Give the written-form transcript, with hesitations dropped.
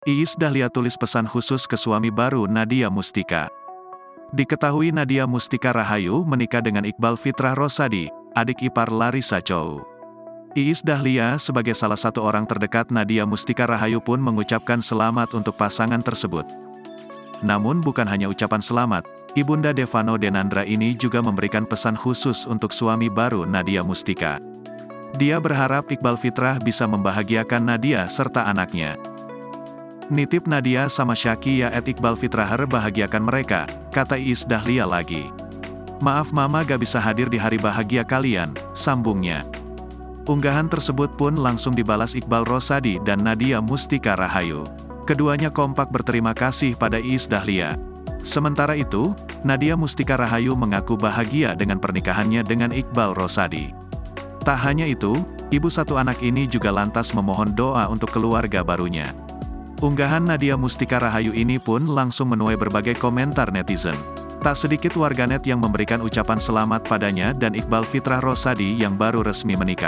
Iis Dahlia tulis pesan khusus ke suami baru Nadia Mustika. Diketahui Nadia Mustika Rahayu menikah dengan Iqbal Fitrah Rosadi, adik ipar Larissa Chow. Iis Dahlia sebagai salah satu orang terdekat Nadia Mustika Rahayu pun mengucapkan selamat untuk pasangan tersebut. Namun bukan hanya ucapan selamat, Ibunda Devano Denandra ini juga memberikan pesan khusus untuk suami baru Nadia Mustika. Dia berharap Iqbal Fitrah bisa membahagiakan Nadia serta anaknya. "Nitip Nadia sama Syaki ya Iqbal Fitrahar bahagiakan mereka," kata Iis Dahlia lagi. "Maaf mama gak bisa hadir di hari bahagia kalian," sambungnya. Unggahan tersebut pun langsung dibalas Iqbal Rosadi dan Nadia Mustika Rahayu. Keduanya kompak berterima kasih pada Iis Dahlia. Sementara itu, Nadia Mustika Rahayu mengaku bahagia dengan pernikahannya dengan Iqbal Rosadi. Tak hanya itu, ibu satu anak ini juga lantas memohon doa untuk keluarga barunya. Unggahan Nadia Mustika Rahayu ini pun langsung menuai berbagai komentar netizen. Tak sedikit warganet yang memberikan ucapan selamat padanya dan Iqbal Fitrah Rosadi yang baru resmi menikah.